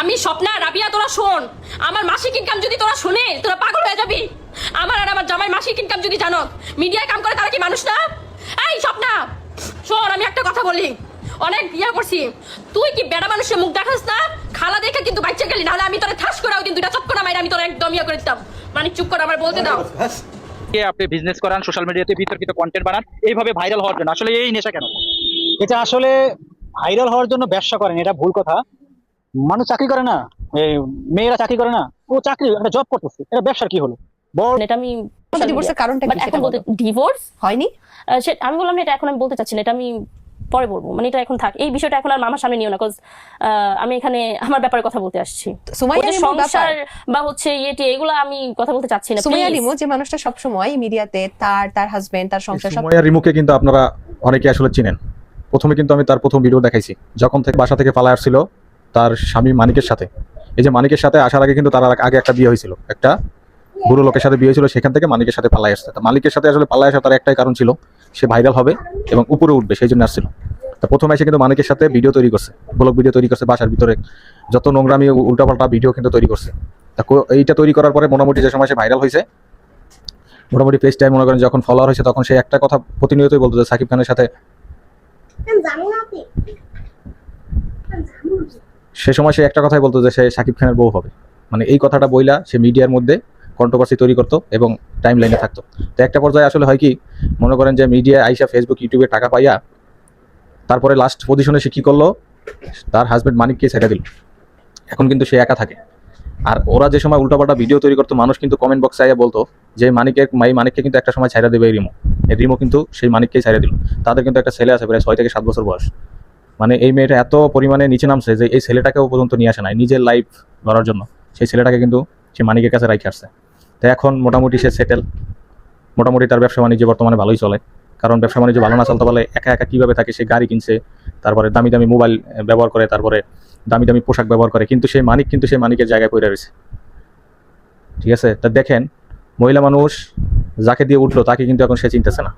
আমি স্বপ্না রাবিয়া, তোরা শোন, আমার মাসিক ইনকাম যদি তোরা শুনে তোরা পাগল হয়ে যাবি। আমার আর আমার জামাই মাসিক ইনকাম যদি জানো, মিডিয়ায় কাম করে তারা কি মানুষ না? এই স্বপ্না শোন, আমি একটা কথা বলি, অনেক ইয়া করছি, তুই কি বেড়া মানুষের মুখ দেখাস না? খালা দেখে কিন্তু বাচ্চা গেলি, নাহলে আমি তোরা ঠাস করে ওই দিন দুইটা চক্কর মাইরা আমি তোরা একদম ইয়া করে দিতাম। মানে চুপ করে আমার বলতে দাও। আপনি বিজনেস করান, সোশ্যাল মিডিয়াতে বিতর্কিত কন্টেন্ট বানান এইভাবে ভাইরাল হওয়ার জন্য, আসলে এই নেশা কেন? এটা আসলে ভাইরাল হওয়ার জন্য ব্যবসা করেন, এটা ভুল কথা। মানুষ চাকরি করে না, এই মেয়েরা চাকরি করে না, ও চাকরি একটা জব করতেছে, এটা ব্যবসার কি হলো? বড় এটা আমি ডিভোর্সের কারণটা কি এখন বলতে ডিভোর্স হয়নি, আমি বললাম না, এটা এখন আমি বলতে চাচ্ছি না, এটা আমি পরে বলবো। মানে এটা এখন থাক, এই বিষয়টা এখন আর মামার সামনে নিও না, কজ আমি এখানে আমার ব্যাপারে কথা বলতে আসছি। সুমাইয়া লিমু সংসার বা হচ্ছে ইয়েটি এগুলো আমি কথা বলতে চাচ্ছি না। সুমাইয়া লিমু যে মানুষটা সবসময় মিডিয়াতে তার হাজবেন্ড তার সংসার সব। সুমাইয়া রিমুকে কিন্তু আপনারা অনেকে আসলে চিনেন। প্রথমে কিন্তু আমি তার প্রথম ভিডিও দেখাইছি, যখন থেকে বাসা থেকে পালায় আসছিল তার স্বামী মানিকের সাথে। এই যে মানিকের সাথে আসার আগে কিন্তু তার আগে একটা বিয়ে হয়েছিল, একটা বুড়ো লোকের সাথে বিয়ে হয়েছিল, সেখান থেকে মানিকের সাথে পালায় আসছে। মালিকের সাথে আসলে পালায় আসা তার একটাই কারণ ছিল, সে ভাইরাল হবে এবং উপরে উঠবে, সেই জন্য আসছিল। তা প্রথমে এসে কিন্তু মানিকের সাথে ভিডিও তৈরি করছে, ব্লগ ভিডিও তৈরি করছে, বাসার ভিতরে যত নোংরামি উল্টাপাল্টা ভিডিও কিন্তু তৈরি করছে। তা এইটা তৈরি করার পরে মোটামুটি যে সময় সে ভাইরাল হয়েছে, মোটামুটি পেজ টাইম মনে করেন যখন ফলোয়ার হয়েছে, তখন সে একটা কথা প্রতিনিয়তই বলতো যে সাকিব খানের সাথে, সে সময় সে একটা কথাই বলতো যে সে সাকিব খানের বউ হবে। মানে এই কথাটা বইলা সে মিডিয়ার মধ্যে কন্ট্রোভার্সি তৈরি করতো এবং টাইম লাইনে থাকতো। তো একটা পর্যায়ে আসলে হয় কি, মনে করেন যে মিডিয়া আইসা ফেসবুক ইউটিউবে টাকা পাইয়া তারপরে লাস্ট পজিশনে সে কি করলো, তার হাজবেন্ড মানিককে ছেড়ে দিল। এখন কিন্তু সে একা থাকে। আর ওরা যে সময় উল্টাপাল্টা ভিডিও তৈরি করতো, মানুষ কিন্তু কমেন্ট বক্সে আইয়া বলতো যে মানিককে কিন্তু একটা সময় ছাইড়া দেবে এই রিমো কিন্তু সেই মানিককেই ছাইড়া দিল। তাদের কিন্তু একটা ছেলে আছে প্রায় 6 থেকে 7 বছর বয়স। মানে এই মেয়েটা এত পরিমাণে নিচে নামছে যে এই ছেলেটাকেও পর্যন্ত নিয়ে আসে নাই নিজের লাইফ গড়ার জন্য, সেই ছেলেটাকে কিন্তু সে মানিকের কাছে রাখে আসছে। তো এখন মোটামুটি সে সেটেল, মোটামুটি তার ব্যবসা বাণিজ্য বর্তমানে ভালোই চলে। কারণ ব্যবসা বাণিজ্য ভালো না চলতে পারলে একা একা কীভাবে থাকে, সে গাড়ি কিনছে, তারপরে দামি দামি মোবাইল ব্যবহার করে, তারপরে দামি দামি পোশাক ব্যবহার করে, কিন্তু সেই মানিকের জায়গায় পড়ে রয়েছে। ঠিক আছে, তা দেখেন, মহিলা মানুষ যাকে দিয়ে উঠলো তাকে কিন্তু এখন সে চিনতেছে না।